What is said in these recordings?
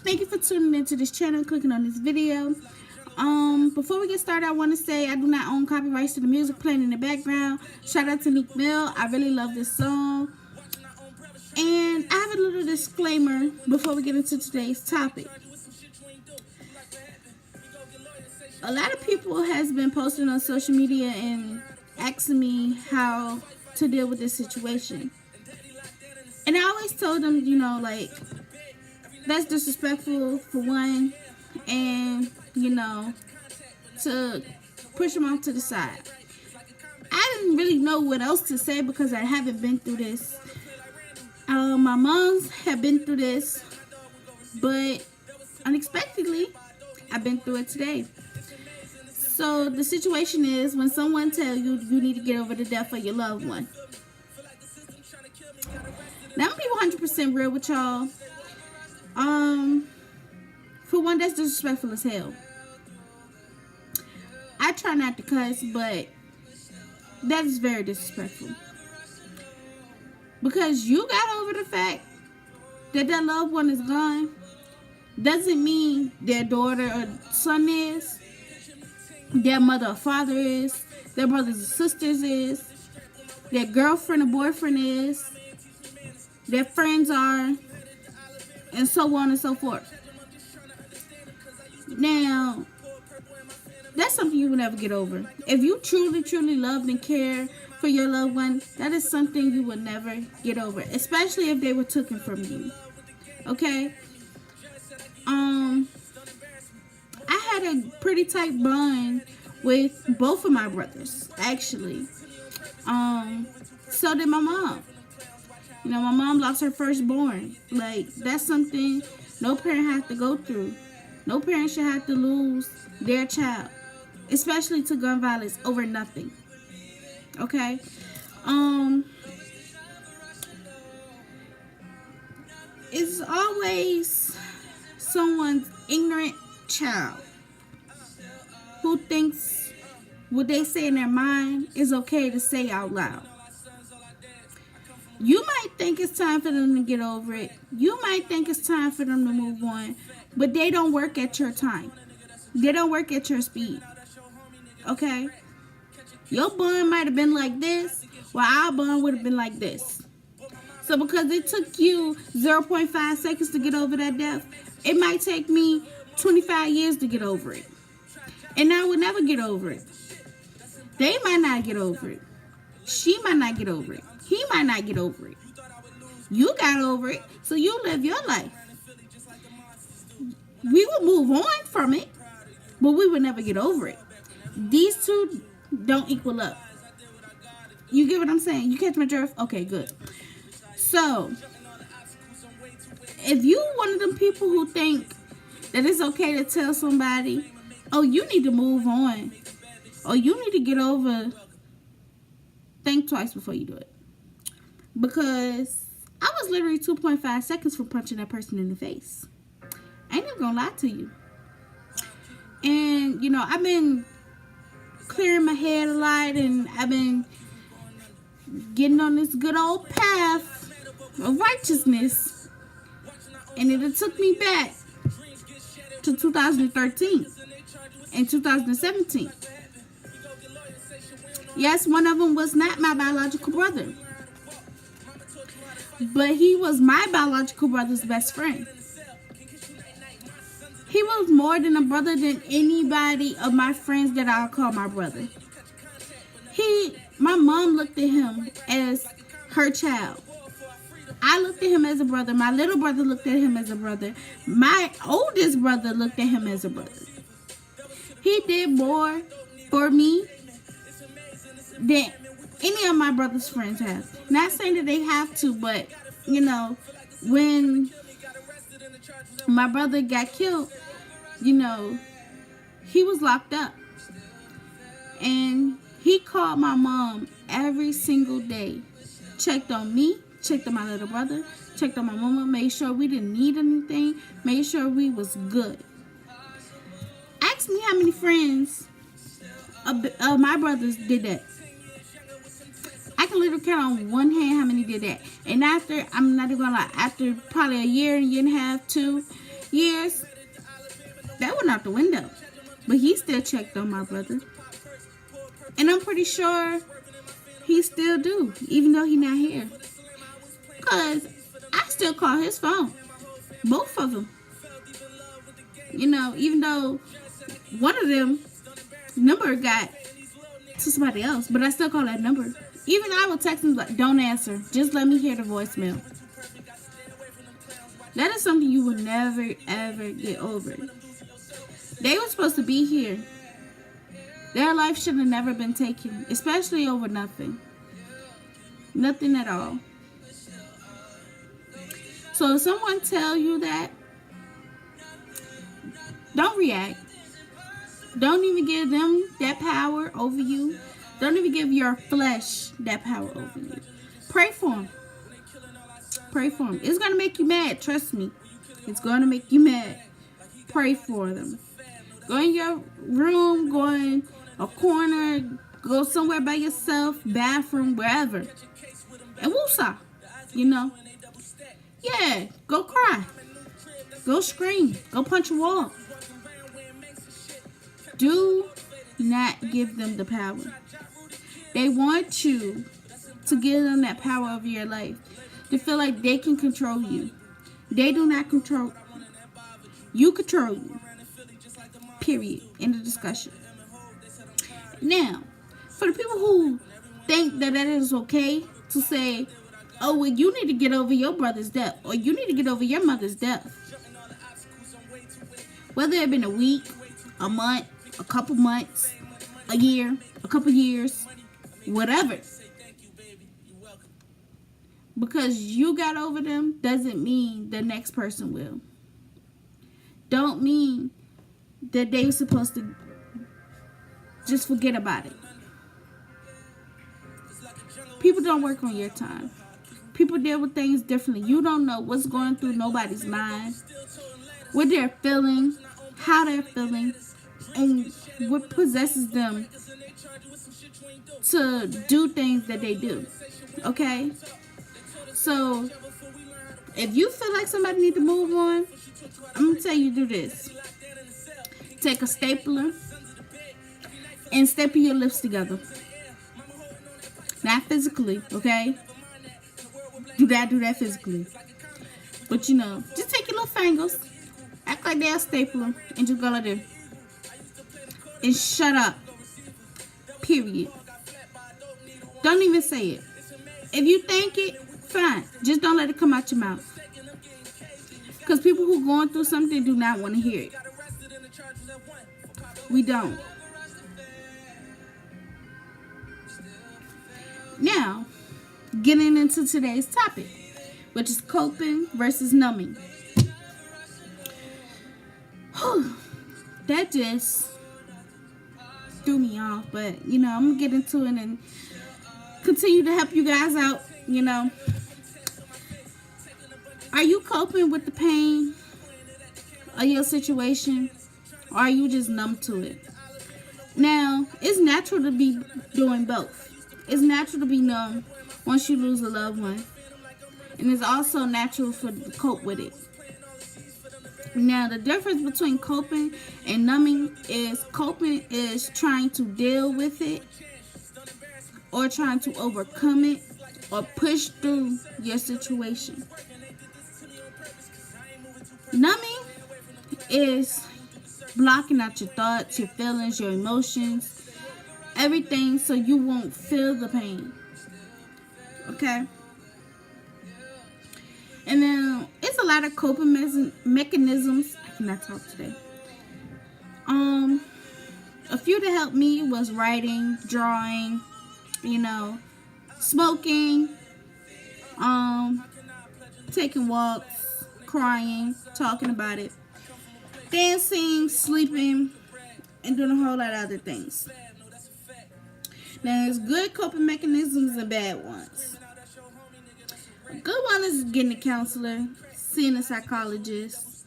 Thank you for tuning into this channel, clicking on this video. Before we get started, I want to say I do not own copyrights to the music playing in the background. Shout out to Nick Mill. I really love this song. And I have a little disclaimer before we get into today's topic. A lot of people has been posting on social media and asking me how to deal with this situation. And I always told them, you know, like, that's disrespectful for one, and you know, to push them off to the side. I didn't really know what else to say because I haven't been through this. My moms have been through this, but unexpectedly, I've been through it today. So the situation is when someone tells you you need to get over the death of your loved one. Now I'm gonna be 100% real with y'all. For one, that's disrespectful as hell. I try not to cuss, but that is very disrespectful. Because you got over the fact that that loved one is gone, doesn't mean their daughter or son is, their mother or father is, their brothers and sisters is, their girlfriend or boyfriend is, their friends are, and so on and so forth. Now, that's something you will never get over. If you truly, truly love and care for your loved one, that is something you will never get over. Especially if they were taken from you. Okay? I had a pretty tight bond with both of my brothers, actually. So did my mom. You know, my mom lost her firstborn. Like, that's something no parent has to go through. No parent should have to lose their child, especially to gun violence over nothing. Okay? It's always someone's ignorant child who thinks what they say in their mind is okay to say out loud. You might think it's time for them to get over it. You might think it's time for them to move on. But they don't work at your time. They don't work at your speed. Okay? Your bond might have been like this, while our bond would have been like this. So because it took you 0.5 seconds to get over that death, it might take me 25 years to get over it. And I would never get over it. They might not get over it. She might not get over it. He might not get over it. You got over it, so you live your life. We will move on from it, but we will never get over it. These two don't equal up. You get what I'm saying? You catch my drift? Okay, good. So, if you one of them people who think that it's okay to tell somebody, oh, you need to move on, or you need to get over, think twice before you do it. Because I was literally 2.5 seconds from punching that person in the face. I ain't never gonna lie to you. And, you know, I've been clearing my head a lot, and I've been getting on this good old path of righteousness. And it took me back to 2013 and 2017. Yes, one of them was not my biological brother. But he was my biological brother's best friend. He was more than a brother than anybody of my friends that I'll call my brother. My mom looked at him as her child. I looked at him as a brother. My little brother looked at him as a brother. My oldest brother looked at him as a brother. He did more for me than any of my brother's friends have. Not saying that they have to, but, you know, when my brother got killed, you know, he was locked up. And he called my mom every single day. Checked on me, checked on my little brother, checked on my mama, made sure we didn't need anything, made sure we was good. Ask me how many friends of my brothers did that. I can literally count on one hand how many did that. And after, I'm not even gonna lie, after probably a year and a half, 2 years, that went out the window. But he still checked on my brother. And I'm pretty sure he still do, even though he not here. Because I still call his phone. Both of them. You know, even though one of them number got to somebody else, but I still call that number. Even I would text him like, don't answer. Just let me hear the voicemail. That is something you will never, ever get over. They were supposed to be here. Their life should have never been taken, especially over nothing. Nothing at all. So if someone tell you that, don't react. Don't even give them that power over you. Don't even give your flesh that power over you. Pray for them. Pray for them. It's going to make you mad. Trust me. It's going to make you mad. Pray for them. Go in your room. Go in a corner. Go somewhere by yourself. Bathroom. Wherever. And woosah. You know. Yeah. Go cry. Go scream. Go punch a wall. Do not give them the power. They want you to give them that power over your life. To feel like they can control you. They do not control you. You control you. Period. End of discussion. Now, for the people who think that is okay to say, oh, well, you need to get over your brother's death. Or you need to get over your mother's death. Whether it been a week, a month, a couple months, a year, a couple years, whatever. Because you got over them doesn't mean the next person will. Don't mean that they were supposed to just forget about it. People don't work on your time. People deal with things differently. You don't know what's going through nobody's mind, what they're feeling, how they're feeling, and what possesses them to do things that they do. Okay? So, if you feel like somebody need to move on, I'm going to tell you to do this. Take a stapler and staple your lips together. Not physically, okay? Do that physically. But you know, just take your little fingers, act like they're a stapler, and just go like this. And shut up. Period. Don't even say it. If you think it, fine. Just don't let it come out your mouth. Because people who are going through something do not want to hear it. We don't. Now, getting into today's topic, which is coping versus numbing. That just threw me off, but you know, I'm gonna get into it and continue to help you guys out. You know, are you coping with the pain of your situation, or are you just numb to it? Now, it's natural to be doing both. It's natural to be numb once you lose a loved one, and it's also natural to cope with it. Now, the difference between coping and numbing is coping is trying to deal with it or trying to overcome it or push through your situation. Numbing is blocking out your thoughts, your feelings, your emotions, everything so you won't feel the pain. Okay? And then it's a lot of coping mechanisms. I cannot talk today. A few that helped me was writing, drawing, you know, smoking, taking walks, crying, talking about it, dancing, sleeping, and doing a whole lot of other things. Now, there's good coping mechanisms and bad ones. A good one is getting a counselor, seeing a psychologist,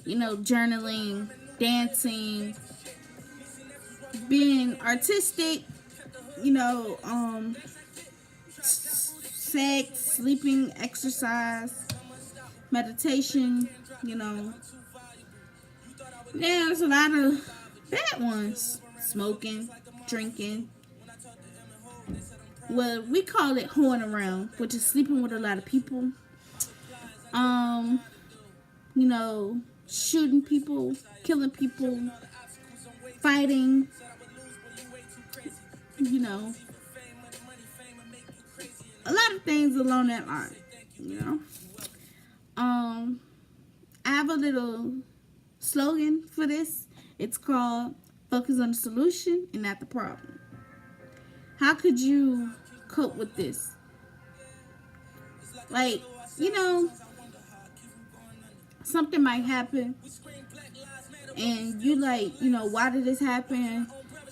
you know, journaling, dancing, being artistic, you know, sex, sleeping, exercise, meditation, you know. There's a lot of bad ones. Smoking, drinking. Well, we call it whoring around, which is sleeping with a lot of people. You know, shooting people, killing people, fighting, you know, a lot of things along that line, you know. I have a little slogan for this. It's called focus on the solution and not the problem. How could you cope with this? Like, you know, something might happen and you like, you know, why did this happen?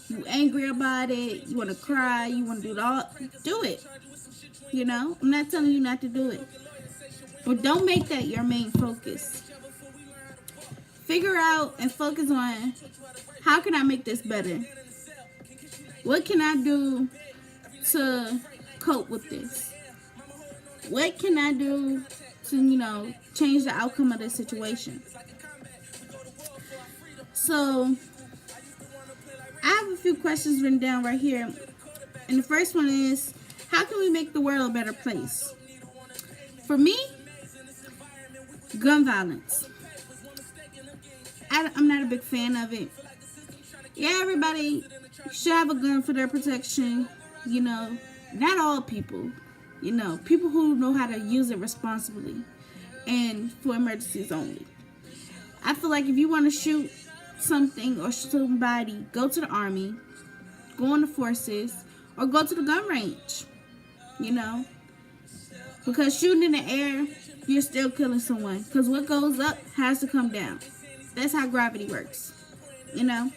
You angry about it, you want to cry, you want to do it all, do it. You know, I'm not telling you not to do it, but don't make that your main focus. Figure out and focus on, how can I make this better? What can I do to cope with this? What can I do to, you know, change the outcome of this situation? So, I have a few questions written down right here. And the first one is, how can we make the world a better place? For me, gun violence. I'm not a big fan of it. Yeah, everybody should have a gun for their protection. You know, not all people. You know, people who know how to use it responsibly and for emergencies only. I feel like if you want to shoot something or somebody, go to the army, go in the forces, or go to the gun range. You know, because shooting in the air, you're still killing someone. Because what goes up has to come down. That's how gravity works. You know,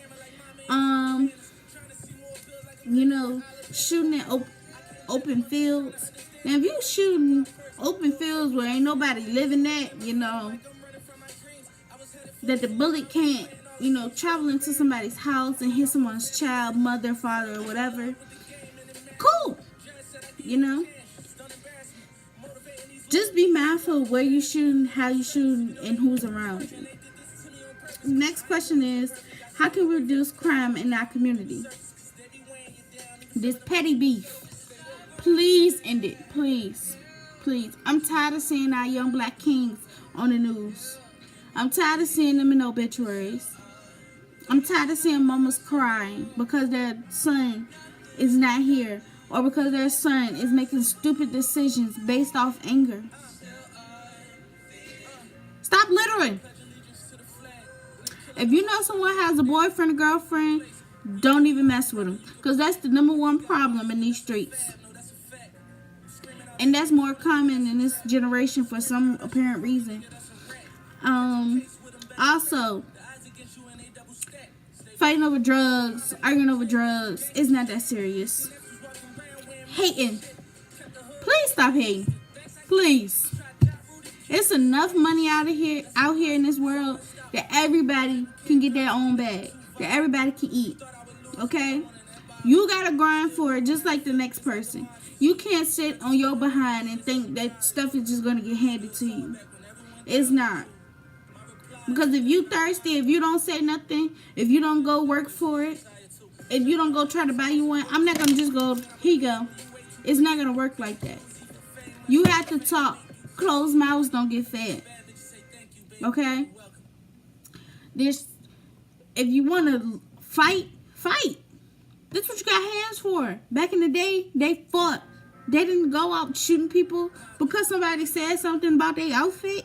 shooting in open fields. Now, if you shooting open fields where ain't nobody living at, you know, that the bullet can't, you know, travel into somebody's house and hit someone's child, mother, father, or whatever, cool. You know, just be mindful of where you shooting, how you shooting, and who's around you. Next question is, how can we reduce crime in our community? This petty beef, please end it, please, please. I'm tired of seeing our young black kings on the news. I'm tired of seeing them in obituaries. I'm tired of seeing mamas crying because their son is not here, or because their son is making stupid decisions based off anger. Stop littering. If you know someone has a boyfriend or girlfriend, don't even mess with them. Because that's the number one problem in these streets. And that's more common in this generation for some apparent reason. Also, fighting over drugs, arguing over drugs, it's not that serious. Hating. Please stop hating. Please. It's enough money out here in this world that everybody can get their own bag. That everybody can eat. Okay? You gotta grind for it just like the next person. You can't sit on your behind and think that stuff is just gonna get handed to you. It's not. Because if you thirsty, if you don't say nothing, if you don't go work for it, if you don't go try to buy you one, I'm not gonna just go, here you go. It's not gonna work like that. You have to talk. Closed mouths don't get fed. Okay? If you want to fight, fight. That's what you got hands for. Back in the day, they fought. They didn't go out shooting people because somebody said something about their outfit.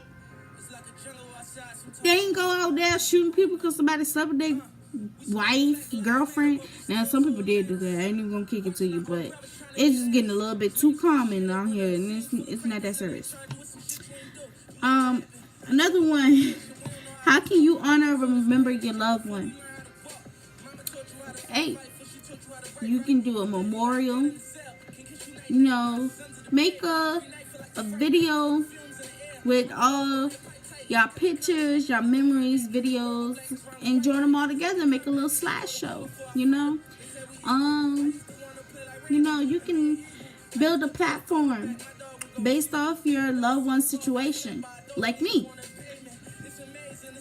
They didn't go out there shooting people because somebody slept with their wife, girlfriend. Now, some people did do that. I ain't even going to kick it to you, but it's just getting a little bit too common down here, and it's not that serious. Another one, how can you honor and remember your loved one? Hey, you can do a memorial. You know, make a video with all y'all pictures, y'all memories, videos, and join them all together. Make a little slideshow. You know, you can build a platform based off your loved one's situation. Like me,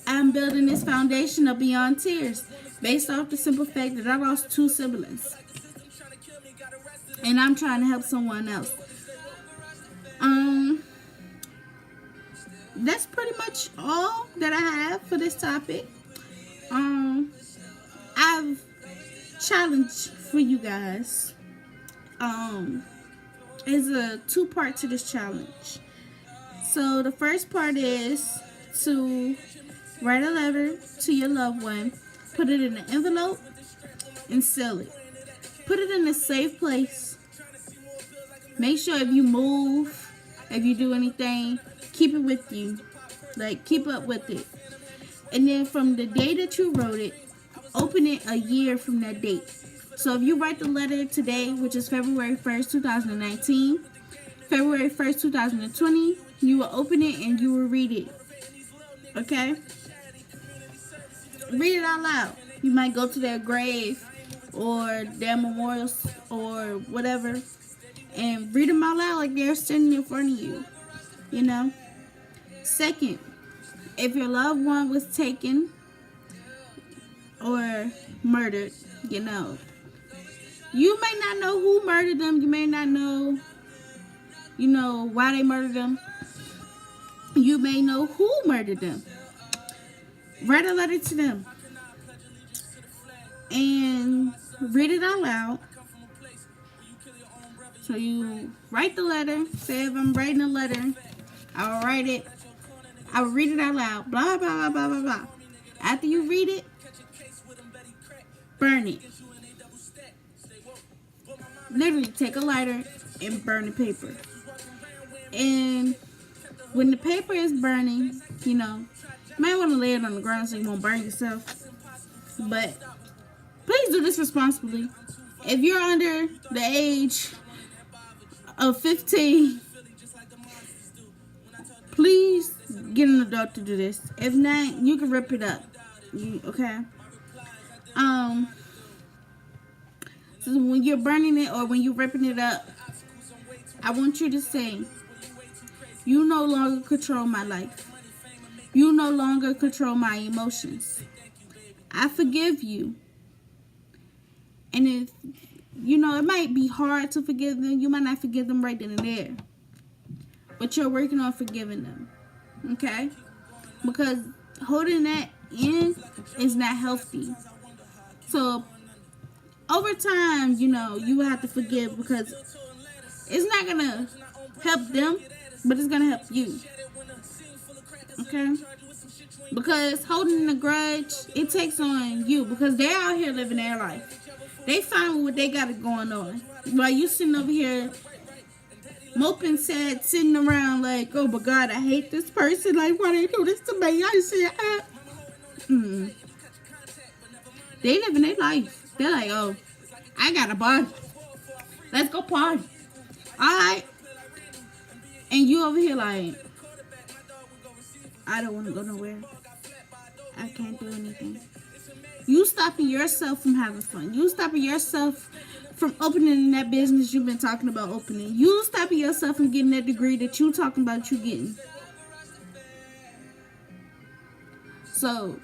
I'm building this foundation of Beyond Tears based off the simple fact that I lost 2 siblings. And I'm trying to help someone else. That's pretty much all that I have for this topic. I've challenged for you guys. Is a 2-part to this challenge. So the first part is to write a letter to your loved one, put it in an envelope, and seal it. Put it in a safe place. Make sure if you move, if you do anything, keep it with you. Like, keep up with it. And then from the day that you wrote it, open it a year from that date. So if you write the letter today, which is February 1st, 2019, February 1st, 2020, you will open it and you will read it. Okay? Read it out loud. You might go to their grave or their memorials or whatever and read them out loud like they're sitting in front of you. You know? Second, if your loved one was taken or murdered, you know, you may not know who murdered them. You may not know, why they murdered them. You may know who murdered them. Write a letter to them and read it out loud. So you write the letter. Say if I'm writing a letter, I'll write it. I'll read it out loud. Blah, blah, blah, blah, blah, blah. After you read it, burn it. Literally take a lighter and burn the paper. And when the paper is burning, you might want to lay it on the ground so you won't burn yourself. But please do this responsibly. If you're under the age of 15, please get an adult to do this. If not, you can rip it up. Okay? So when you're burning it or when you're ripping it up, I want you to say, you no longer control my life. You no longer control my emotions. I forgive you. And if, it might be hard to forgive them. You might not forgive them right then and there. But you're working on forgiving them. Okay? Because holding that in is not healthy. So, over time, you have to forgive because it's not going to help them, but it's going to help you. Okay? Because holding a grudge, it takes on you because they're out here living their life. They find what they got going on. While you sitting over here moping sad, sitting around like, oh my God, I hate this person. Like, why they do this to me? I said, They living their life. They're like, oh, I got a bar. Let's go party. Alright. And you over here like, I don't want to go nowhere. I can't do anything. You stopping yourself from having fun. You stopping yourself from opening that business you've been talking about opening. You stopping yourself from getting that degree that you talking about you getting. So,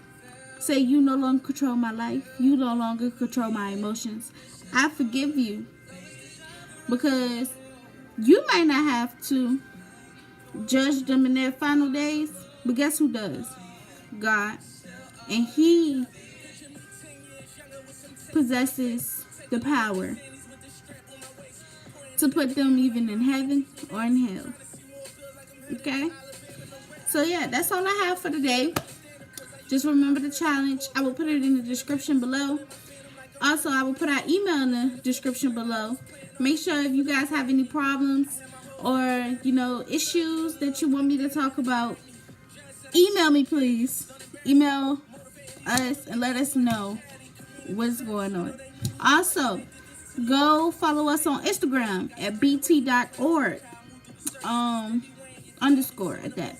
say you no longer control my life. You no longer control my emotions. I forgive you. Because you might not have to judge them in their final days. But guess who does? God. And He possesses the power to put them even in heaven or in hell. Okay? So yeah, that's all I have for today. Just remember the challenge. I will put it in the description below. Also, I will put our email in the description below. Make sure if you guys have any problems or, issues that you want me to talk about, email me, please. Email us and let us know what's going on. Also, go follow us on Instagram at bt.org _ at that.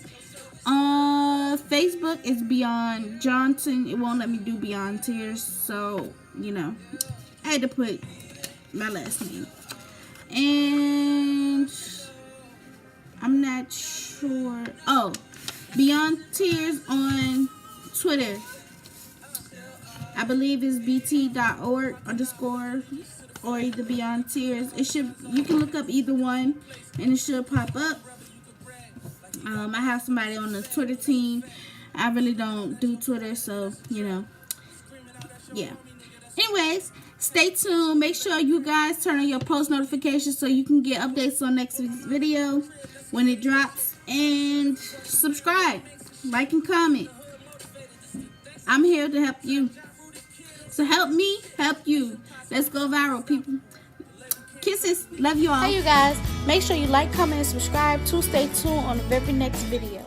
Facebook is Beyond Johnson. It won't let me do Beyondtears, so I had to put my last name. And I'm not sure. Oh, Beyondtears on Twitter. I believe it's bt.org _ or either Beyondtears. It should, you can look up either one and it should pop up. I have somebody on the Twitter team. I really don't do Twitter, so you know, yeah. Anyways, stay tuned. Make sure you guys turn on your post notifications so you can get updates on next week's video when it drops, and subscribe, like, and comment. I'm here to help you. So help me help you. Let's go viral, people. Kisses. Love you all. Hey, you guys. Make sure you like, comment, and subscribe to stay tuned on the very next video.